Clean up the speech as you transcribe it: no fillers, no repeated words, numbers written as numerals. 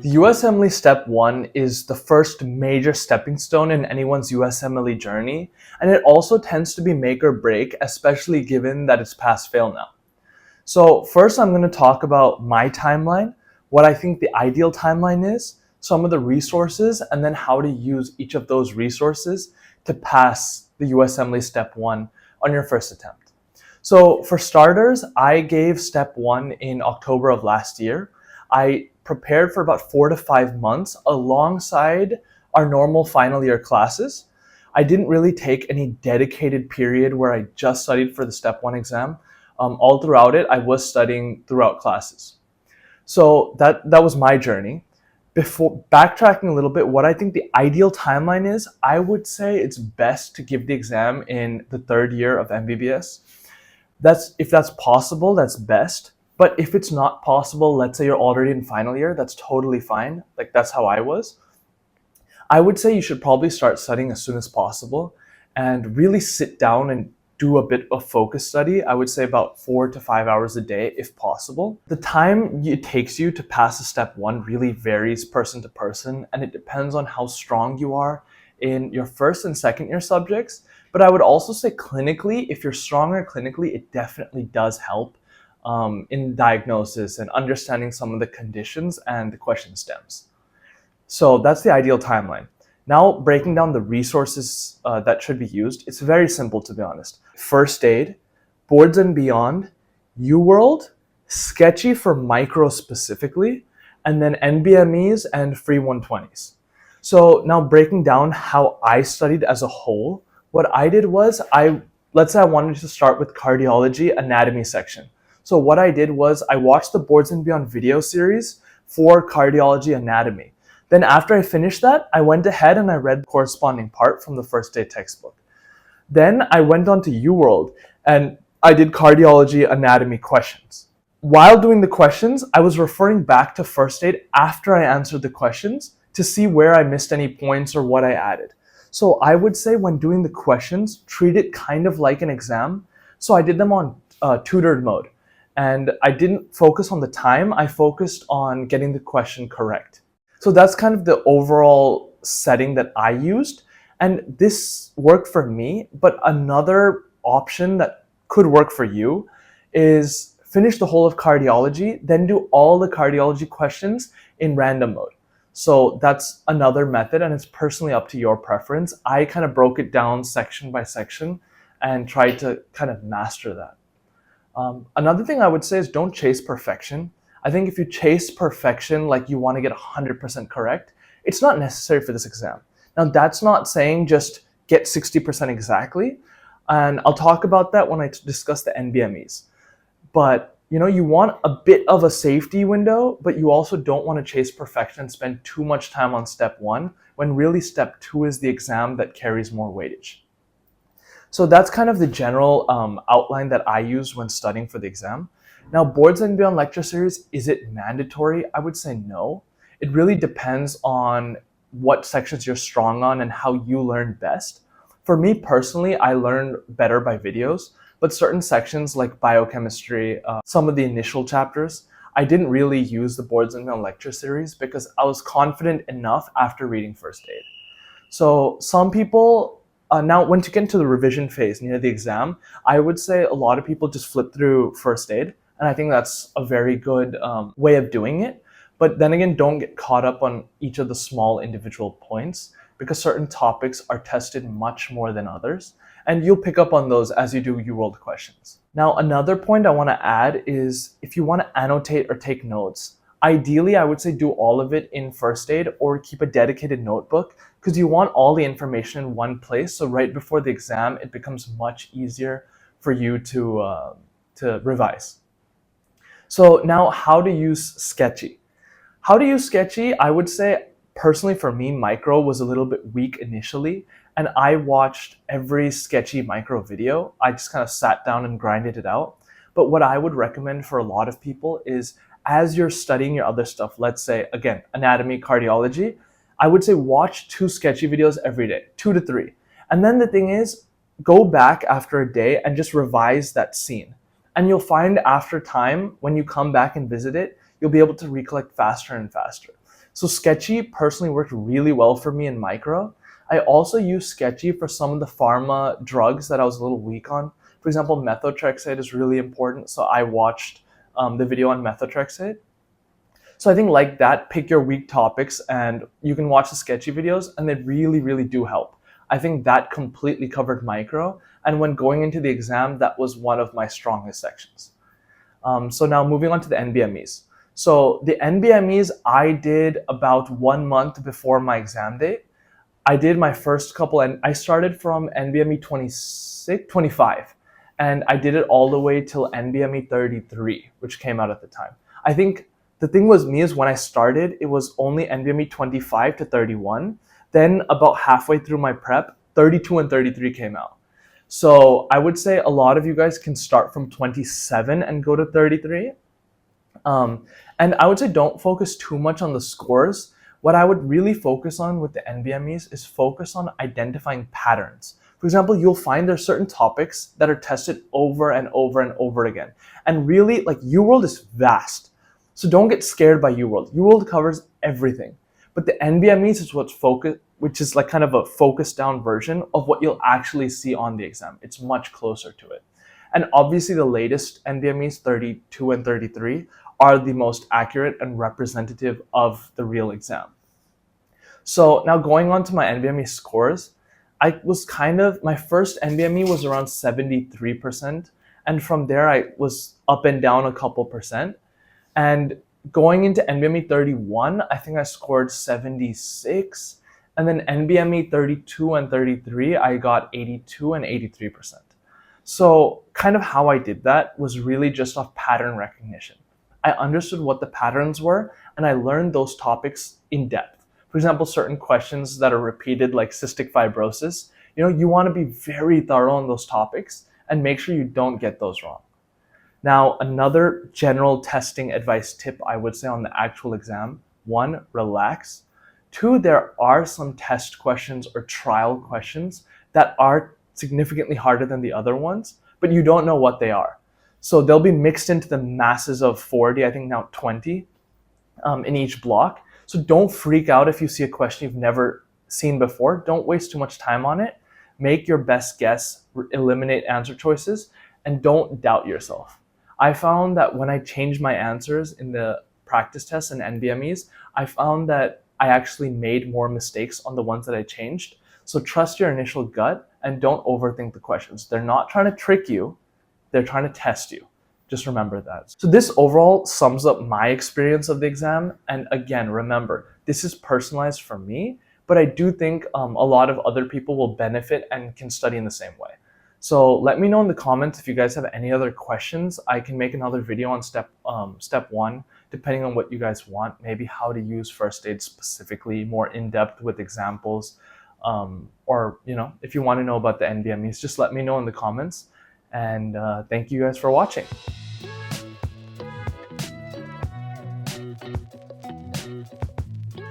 The USMLE Step 1 is the first major stepping stone in anyone's USMLE journey, and it also tends to be make or break, especially given that it's pass-fail now. So first I'm going to talk about my timeline, what I think the ideal timeline is, some of the resources, and then how to use each of those resources to pass the USMLE Step 1 on your first attempt. So for starters, I gave Step 1 in October of last year. I prepared for about 4 to 5 months alongside our normal final year classes. I didn't really take any dedicated period where I just studied for the Step 1 exam. All throughout it, I was studying throughout classes. So that was my journey. Before backtracking a little bit, what I think the ideal timeline is, I would say it's best to give the exam in the 3rd year of MBBS. If that's possible, that's best. But if it's not possible, let's say you're already in final year, that's totally fine. Like that's how I was. I would say you should probably start studying as soon as possible and really sit down and do a bit of focus study. I would say about 4 to 5 hours a day if possible. The time it takes you to pass a Step 1 really varies person to person, and it depends on how strong you are in your 1st and 2nd year subjects. But I would also say clinically, if you're stronger clinically, it definitely does help in diagnosis and understanding some of the conditions and the question stems. So that's the ideal timeline. Now, breaking down the resources that should be used, it's very simple, to be honest. First aid, boards and beyond, UWorld, Sketchy for micro specifically, and then NBMEs and free 120s. So now breaking down how I studied as a whole, what I did was, let's say I wanted to start with cardiology anatomy section. So what I did was I watched the Boards and Beyond video series for cardiology anatomy. Then after I finished that, I went ahead and I read the corresponding part from the first aid textbook. Then I went on to UWorld and I did cardiology anatomy questions. While doing the questions, I was referring back to first aid after I answered the questions to see where I missed any points or what I added. So I would say when doing the questions, treat it kind of like an exam. So I did them on tutored mode. And I didn't focus on the time, I focused on getting the question correct. So that's kind of the overall setting that I used. And this worked for me, but another option that could work for you is finish the whole of cardiology, then do all the cardiology questions in random mode. So that's another method, and it's personally up to your preference. I kind of broke it down section by section and tried to kind of master that. Another thing I would say is don't chase perfection. I think if you chase perfection, like you want to get 100% correct, it's not necessary for this exam. Now, that's not saying just get 60% exactly. And I'll talk about that when I discuss the NBMEs. But you want a bit of a safety window, but you also don't want to chase perfection and spend too much time on Step 1 when really Step 2 is the exam that carries more weightage. So that's kind of the general outline that I use when studying for the exam. Now, Boards and Beyond lecture series, is it mandatory? I would say no. It really depends on what sections you're strong on and how you learn best. For me personally, I learned better by videos, but certain sections like biochemistry, some of the initial chapters, I didn't really use the Boards and Beyond lecture series because I was confident enough after reading first aid. So some people, now once you get into the revision phase near the exam, I would say a lot of people just flip through first aid. And I think that's a very good way of doing it. But then again, don't get caught up on each of the small individual points because certain topics are tested much more than others. And you'll pick up on those as you do UWorld questions. Now, another point I want to add is if you want to annotate or take notes, ideally, I would say do all of it in first aid or keep a dedicated notebook because you want all the information in one place. So right before the exam, it becomes much easier for you to revise. So now how to use Sketchy. How to use Sketchy, I would say personally for me, micro was a little bit weak initially, and I watched every Sketchy micro video. I just kind of sat down and grinded it out. But what I would recommend for a lot of people is as you're studying your other stuff, let's say, again, anatomy, cardiology, I would say watch 2 Sketchy videos every day, 2 to 3. And then the thing is, go back after a day and just revise that scene. And you'll find after time, when you come back and visit it, you'll be able to recollect faster and faster. So Sketchy personally worked really well for me in micro. I also used Sketchy for some of the pharma drugs that I was a little weak on. For example, methotrexate is really important, so I watched the video on methotrexate. So I think like that, pick your weak topics and you can watch the Sketchy videos and they really, really do help. I think that completely covered micro. And when going into the exam, that was one of my strongest sections. So now moving on to the NBMEs. So the NBMEs I did about 1 month before my exam date. I did my first couple, and I started from NBME 25, and I did it all the way till NBME 33, which came out at the time. I think the thing was me is when I started, it was only NBME 25 to 31. Then about halfway through my prep, 32 and 33 came out. So I would say a lot of you guys can start from 27 and go to 33. And I would say don't focus too much on the scores. What I would really focus on with the NBMEs is focus on identifying patterns. For example, you'll find there's certain topics that are tested over and over and over again. And really, like UWorld is vast. So don't get scared by UWorld. UWorld covers everything. But the NBMEs is what's focused, which is like kind of a focused down version of what you'll actually see on the exam. It's much closer to it. And obviously the latest NBMEs, 32 and 33, are the most accurate and representative of the real exam. So now going on to my NBME scores, my first NBME was around 73%. And from there, I was up and down a couple percent. And going into NBME 31, I think I scored 76. And then NBME 32 and 33, I got 82 and 83%. So kind of how I did that was really just off pattern recognition. I understood what the patterns were, and I learned those topics in depth. For example, certain questions that are repeated like cystic fibrosis, you want to be very thorough on those topics and make sure you don't get those wrong. Now, another general testing advice tip I would say on the actual exam: 1, relax. 2, there are some test questions or trial questions that are significantly harder than the other ones, but you don't know what they are. So they'll be mixed into the masses of 40, I think now 20 in each block. So don't freak out if you see a question you've never seen before. Don't waste too much time on it. Make your best guess, eliminate answer choices, and don't doubt yourself. I found that when I changed my answers in the practice tests and NBMEs, I found that I actually made more mistakes on the ones that I changed. So trust your initial gut and don't overthink the questions. They're not trying to trick you. They're trying to test you. Just remember that. So this overall sums up my experience of the exam. And again, remember, this is personalized for me, but I do think a lot of other people will benefit and can study in the same way. So let me know in the comments if you guys have any other questions. I can make another video on step 1, depending on what you guys want. Maybe how to use first aid specifically, more in depth with examples. Or if you want to know about the NBMEs, just let me know in the comments. And thank you guys for watching.